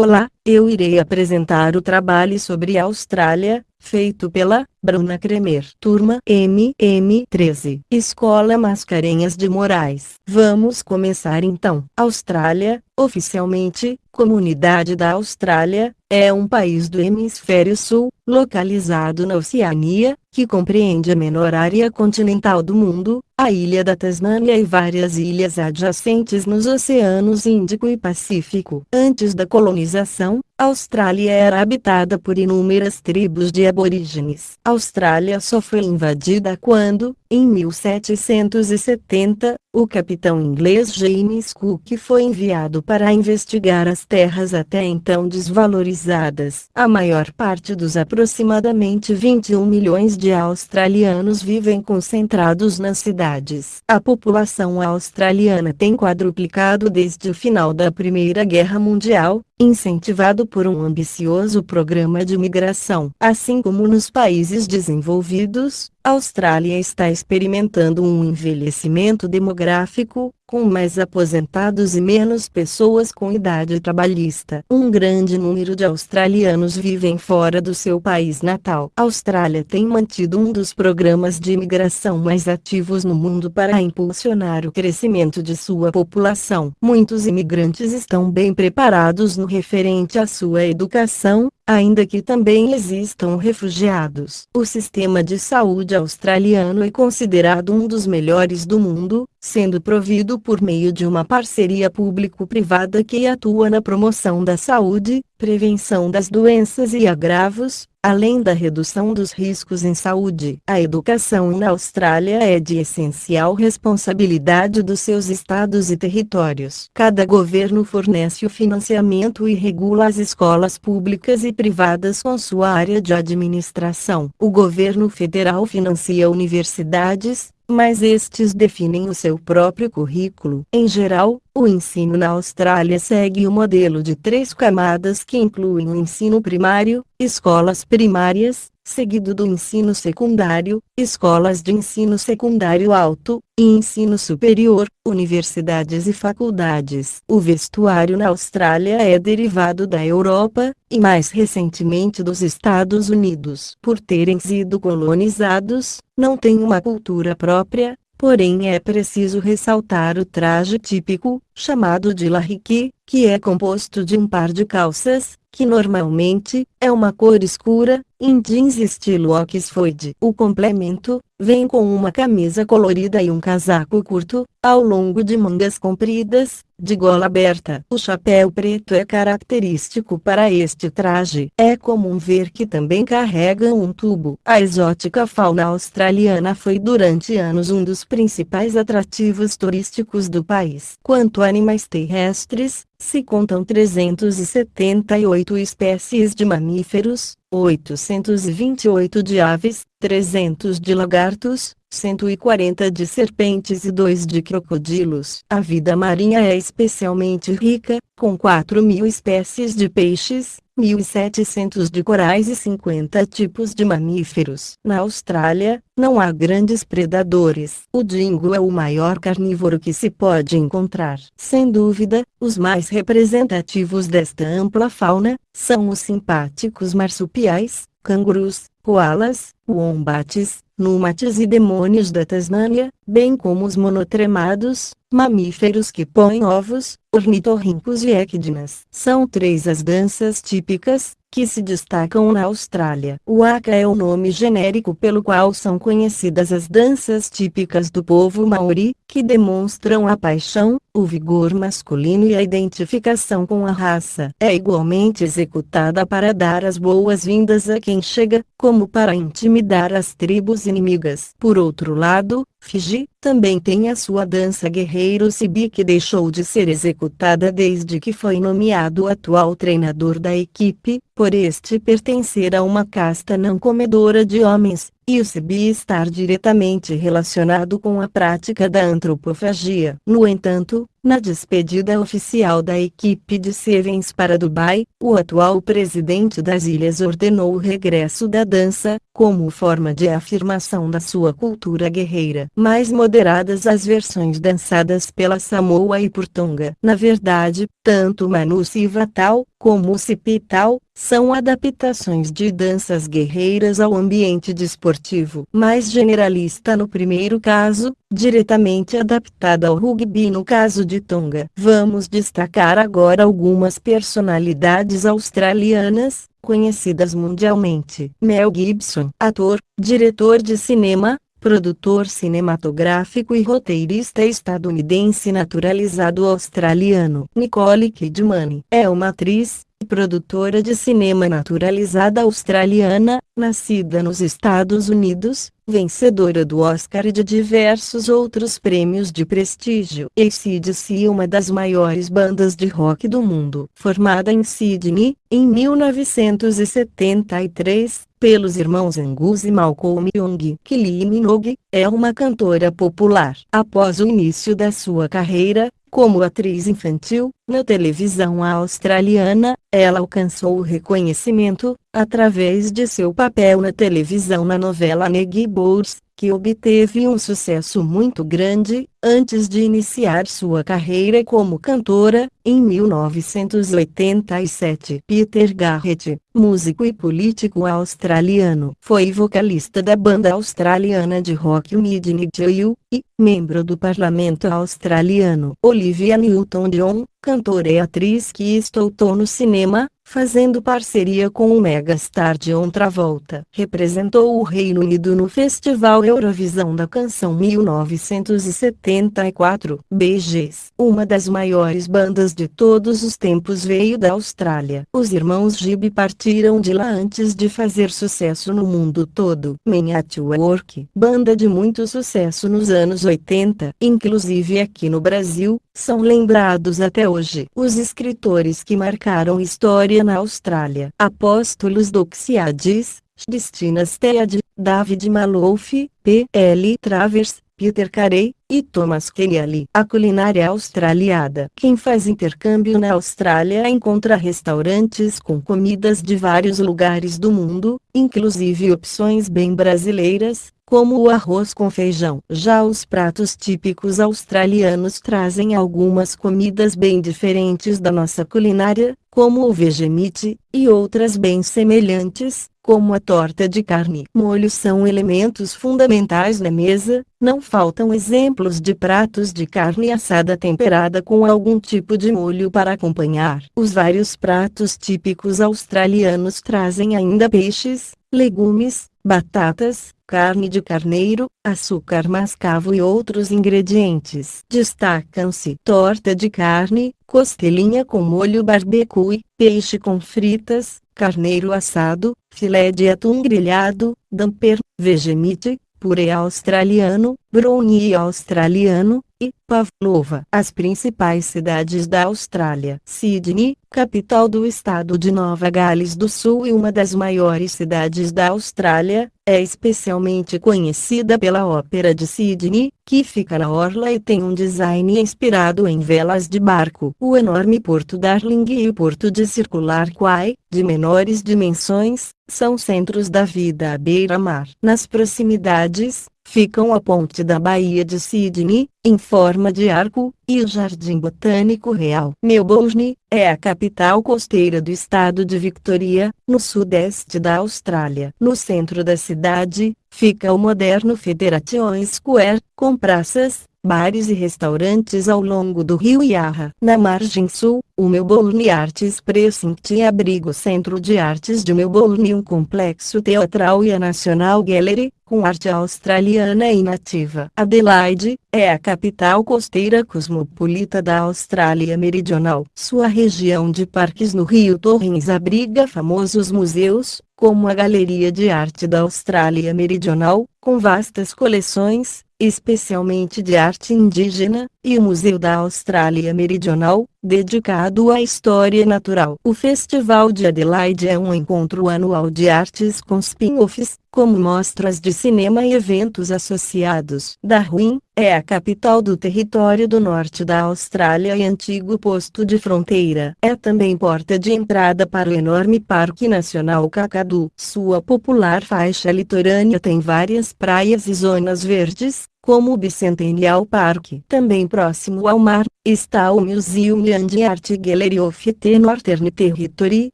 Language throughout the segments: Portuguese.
Olá, eu irei apresentar o trabalho sobre a Austrália, feito pela Bruna Cremer, turma MM13, Escola Mascarenhas de Moraes. Vamos começar então. Austrália, oficialmente, Comunidade da Austrália, é um país do Hemisfério Sul, localizado na Oceania, que compreende a menor área continental do mundo, a ilha da Tasmânia e várias ilhas adjacentes nos oceanos Índico e Pacífico. Antes da colonização, a Austrália era habitada por inúmeras tribos de aborígenes. A Austrália só foi invadida quando, em 1770, o capitão inglês James Cook foi enviado para investigar as terras até então desvalorizadas. A maior parte dos aproximadamente 21 milhões de australianos vivem concentrados nas cidades. A população australiana tem quadruplicado desde o final da Primeira Guerra Mundial, incentivado por um ambicioso programa de migração. Assim como nos países desenvolvidos, a Austrália está experimentando um envelhecimento demográfico, com mais aposentados e menos pessoas com idade trabalhista. Um grande número de australianos vivem fora do seu país natal. A Austrália tem mantido um dos programas de imigração mais ativos no mundo para impulsionar o crescimento de sua população. Muitos imigrantes estão bem preparados no referente à sua educação, ainda que também existam refugiados. O sistema de saúde australiano é considerado um dos melhores do mundo, sendo provido por meio de uma parceria público-privada que atua na promoção da saúde, prevenção das doenças e agravos, além da redução dos riscos em saúde. A educação na Austrália é de essencial responsabilidade dos seus estados e territórios. Cada governo fornece o financiamento e regula as escolas públicas e privadas com sua área de administração. O governo federal financia universidades, mas estes definem o seu próprio currículo. Em geral, o ensino na Austrália segue o modelo de 3 camadas que incluem o ensino primário, escolas primárias, seguido do ensino secundário, escolas de ensino secundário alto, e ensino superior, universidades e faculdades. O vestuário na Austrália é derivado da Europa, e mais recentemente dos Estados Unidos. Por terem sido colonizados, não têm uma cultura própria, porém é preciso ressaltar o traje típico, chamado de larrique, que é composto de um par de calças, que normalmente é uma cor escura, em jeans estilo Oxford. O complemento vem com uma camisa colorida e um casaco curto, ao longo de mangas compridas, de gola aberta. O chapéu preto é característico para este traje. É comum ver que também carregam um tubo. A exótica fauna australiana foi durante anos um dos principais atrativos turísticos do país. Quanto a animais terrestres, se contam 378 espécies de mamíferos, 828 de aves, 300 de lagartos, 140 de serpentes e 2 de crocodilos. A vida marinha é especialmente rica, com 4.000 espécies de peixes, 1.700 de corais e 50 tipos de mamíferos. Na Austrália, não há grandes predadores. O dingo é o maior carnívoro que se pode encontrar. Sem dúvida, os mais representativos desta ampla fauna são os simpáticos marsupiais, cangurus, koalas, wombates, númates e demônios da Tasmânia, bem como os monotremados, mamíferos que põem ovos, ornitorrincos e equidnas. São 3 as danças típicas, que se destacam na Austrália. O haka é o nome genérico pelo qual são conhecidas as danças típicas do povo maori, que demonstram a paixão, o vigor masculino e a identificação com a raça. É igualmente executada para dar as boas-vindas a quem chega, como para intimidar as tribos inimigas. Por outro lado, Fiji também tem a sua dança guerreiro Sibi, que deixou de ser executada desde que foi nomeado o atual treinador da equipe, por este pertencer a uma casta não comedora de homens, e o Sibi estar diretamente relacionado com a prática da antropofagia. No entanto, Na despedida oficial da equipe de Sevens para Dubai, o atual presidente das ilhas ordenou o regresso da dança, como forma de afirmação da sua cultura guerreira. Mais moderadas as versões dançadas pela Samoa e por Tonga. Na verdade, tanto Manu Sivatal, como o Sipital, são adaptações de danças guerreiras ao ambiente desportivo. Mais generalista no primeiro caso, diretamente adaptada ao rugby no caso de Tonga. Vamos destacar agora algumas personalidades australianas, conhecidas mundialmente. Mel Gibson, ator, diretor de cinema, produtor cinematográfico e roteirista estadunidense naturalizado australiano. Nicole Kidman é uma atriz e produtora de cinema naturalizada australiana, nascida nos Estados Unidos, vencedora do Oscar e de diversos outros prêmios de prestígio. AC/DC, uma das maiores bandas de rock do mundo, formada em Sydney, em 1973, pelos irmãos Angus e Malcolm Young. Kylie Minogue é uma cantora popular. Após o início da sua carreira como atriz infantil, na televisão australiana, ela alcançou o reconhecimento, através de seu papel na televisão na novela Neighbours, que obteve um sucesso muito grande, antes de iniciar sua carreira como cantora, em 1987. Peter Garrett, músico e político australiano, foi vocalista da banda australiana de rock Midnight Oil, e membro do parlamento australiano. Olivia Newton-John, cantora e atriz que estoutou no cinema, fazendo parceria com o megastar John Travolta. Representou o Reino Unido no Festival Eurovisão da Canção 1974. Bee Gees, uma das maiores bandas de todos os tempos, veio da Austrália. Os irmãos Gibb partiram de lá antes de fazer sucesso no mundo todo. Men at Work, banda de muito sucesso nos anos 80, inclusive aqui no Brasil, são lembrados até hoje. Os escritores que marcaram história na Austrália: Apóstolos Doxiadis, Destina Stead, David Malouf, P.L. Travers, Peter Carey e Thomas Keneally. A culinária australiana. Quem faz intercâmbio na Austrália encontra restaurantes com comidas de vários lugares do mundo, inclusive opções bem brasileiras, como o arroz com feijão. Já os pratos típicos australianos trazem algumas comidas bem diferentes da nossa culinária, como o Vegemite, e outras bem semelhantes, como a torta de carne. Molhos são elementos fundamentais na mesa, não faltam exemplos de pratos de carne assada temperada com algum tipo de molho para acompanhar. Os vários pratos típicos australianos trazem ainda peixes, legumes, batatas, carne de carneiro, açúcar mascavo e outros ingredientes. Destacam-se torta de carne, costelinha com molho barbecue, peixe com fritas, carneiro assado, filé de atum grelhado, damper, vegemite, purê australiano, brownie australiano, e pavlova. As principais cidades da Austrália: Sydney, capital do estado de Nova Gales do Sul e uma das maiores cidades da Austrália, é especialmente conhecida pela Ópera de Sydney, que fica na orla e tem um design inspirado em velas de barco. O enorme Porto Darling e o Porto de Circular Quay, de menores dimensões, são centros da vida à beira-mar. Nas proximidades, ficam a ponte da Baía de Sydney, em forma de arco, e o Jardim Botânico Real. Melbourne é a capital costeira do estado de Victoria, no sudeste da Austrália. No centro da cidade, fica o moderno Federation Square, com praças, bares e restaurantes ao longo do rio Yarra. Na margem sul, o Melbourne Arts Precinct abriga o Centro de Artes de Melbourne, um complexo teatral, e a National Gallery, com arte australiana e nativa. Adelaide é a capital costeira cosmopolita da Austrália Meridional. Sua região de parques no Rio Torrens abriga famosos museus, como a Galeria de Arte da Austrália Meridional, com vastas coleções, especialmente de arte indígena, e o Museu da Austrália Meridional, dedicado à história natural. O Festival de Adelaide é um encontro anual de artes com spin-offs, como mostras de cinema e eventos associados. Darwin é a capital do Território do Norte da Austrália e antigo posto de fronteira. É também porta de entrada para o enorme Parque Nacional Kakadu. Sua popular faixa litorânea tem várias praias e zonas verdes, como o Bicentennial Park. Também próximo ao mar, está o Museum and Art Gallery of the Northern Territory,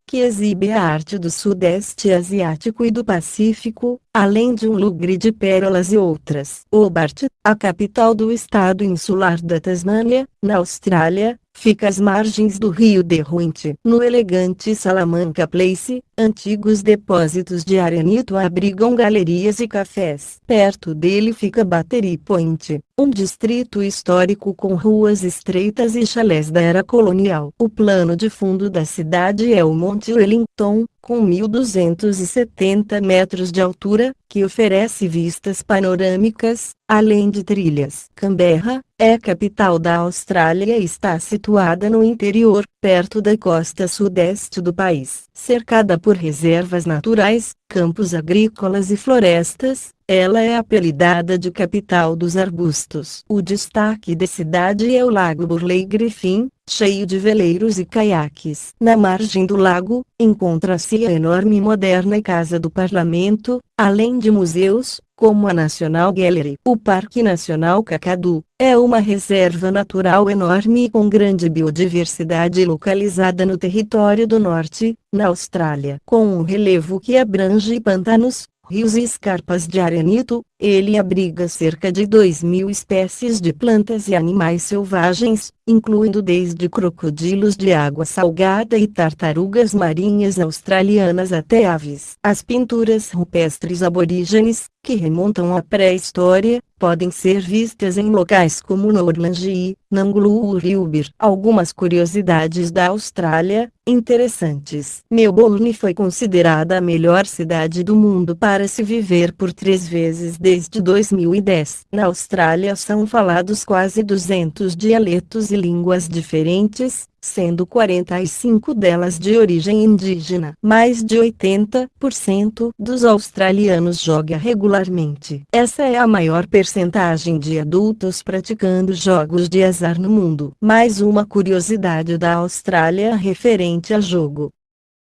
que exibe a arte do Sudeste Asiático e do Pacífico, além de um lugre de pérolas e outras. Hobart, a capital do estado insular da Tasmânia, na Austrália, fica às margens do rio Derwent. No elegante Salamanca Place, antigos depósitos de arenito abrigam galerias e cafés. Perto dele fica Battery Point, um distrito histórico com ruas estreitas e chalés da era colonial. O plano de fundo da cidade é o Monte Wellington, com 1.270 metros de altura, que oferece vistas panorâmicas, além de trilhas. Canberra é a capital da Austrália e está situada no interior, perto da costa sudeste do país. Cercada por reservas naturais, campos agrícolas e florestas, ela é apelidada de capital dos arbustos. O destaque da cidade é o Lago Burley Griffin, cheio de veleiros e caiaques. Na margem do lago, encontra-se a enorme e moderna Casa do Parlamento, além de museus, como a National Gallery. O Parque Nacional Kakadu é uma reserva natural enorme e com grande biodiversidade localizada no Território do Norte, na Austrália. Com um relevo que abrange pantanos, rios e escarpas de arenito, ele abriga cerca de 2.000 espécies de plantas e animais selvagens, incluindo desde crocodilos de água salgada e tartarugas marinhas australianas até aves. As pinturas rupestres aborígenes, que remontam à pré-história, podem ser vistas em locais como Normangi, Nanglur e Uber. Algumas curiosidades da Austrália, interessantes. Melbourne foi considerada a melhor cidade do mundo para se viver por 3 vezes desde 2010. Na Austrália são falados quase 200 dialetos e línguas diferentes, sendo 45 delas de origem indígena. Mais de 80% dos australianos joga regularmente. Essa é a maior percentagem de adultos praticando jogos de azar no mundo. Mais uma curiosidade da Austrália referente a jogo.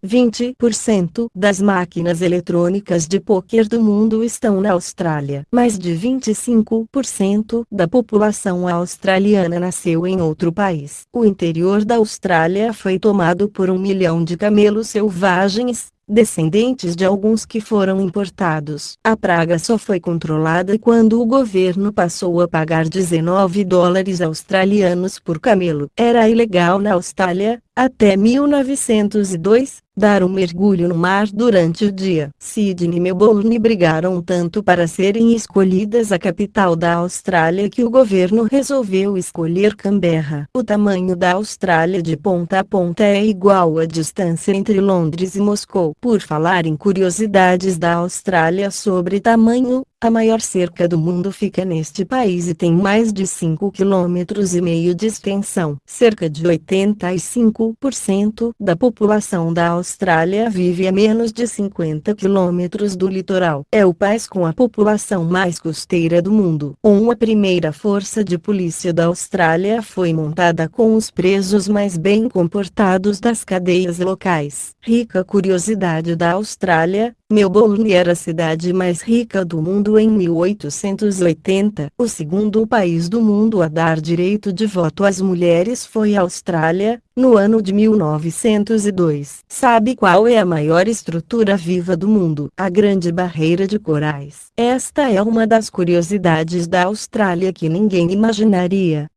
20% das máquinas eletrônicas de pôquer do mundo estão na Austrália. Mais de 25% da população australiana nasceu em outro país. O interior da Austrália foi tomado por 1 milhão de camelos selvagens, descendentes de alguns que foram importados. A praga só foi controlada quando o governo passou a pagar 19 dólares australianos por camelo. Era ilegal na Austrália, até 1902, dar um mergulho no mar durante o dia. Sydney e Melbourne brigaram tanto para serem escolhidas a capital da Austrália que o governo resolveu escolher Canberra. O tamanho da Austrália de ponta a ponta é igual à distância entre Londres e Moscou. Por falar em curiosidades da Austrália sobre tamanho, a maior cerca do mundo fica neste país e tem mais de 5,5 km de extensão. Cerca de 85% da população da Austrália vive a menos de 50 km do litoral. É o país com a população mais costeira do mundo. A primeira força de polícia da Austrália foi montada com os presos mais bem comportados das cadeias locais. Rica curiosidade da Austrália: Melbourne era a cidade mais rica do mundo em 1880. O segundo país do mundo a dar direito de voto às mulheres foi a Austrália, no ano de 1902. Sabe qual é a maior estrutura viva do mundo? A Grande Barreira de Corais. Esta é uma das curiosidades da Austrália que ninguém imaginaria.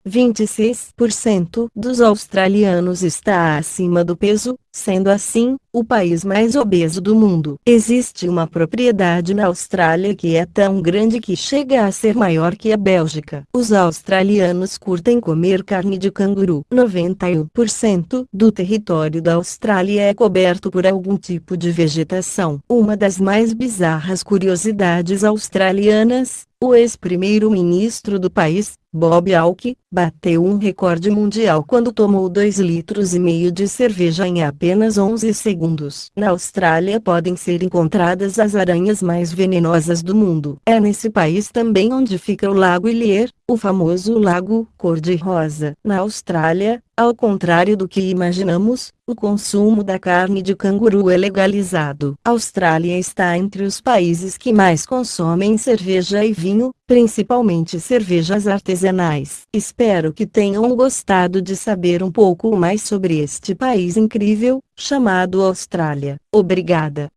26% dos australianos está acima do peso, sendo assim, o país mais obeso do mundo. Existe uma propriedade na Austrália que é tão grande que chega a ser maior que a Bélgica. Os australianos curtem comer carne de canguru. 91% do território da Austrália é coberto por algum tipo de vegetação. Uma das mais bizarras curiosidades australianas: o ex-primeiro-ministro do país, Bob Hawke bateu um recorde mundial quando tomou 2,5 litros de cerveja em apenas 11 segundos. Na Austrália podem ser encontradas as aranhas mais venenosas do mundo. É nesse país também onde fica o Lago Ilhér, o famoso lago cor-de-rosa. Na Austrália, ao contrário do que imaginamos, o consumo da carne de canguru é legalizado. A Austrália está entre os países que mais consomem cerveja e vinho, principalmente cervejas artesanais. Espero que tenham gostado de saber um pouco mais sobre este país incrível, chamado Austrália. Obrigada.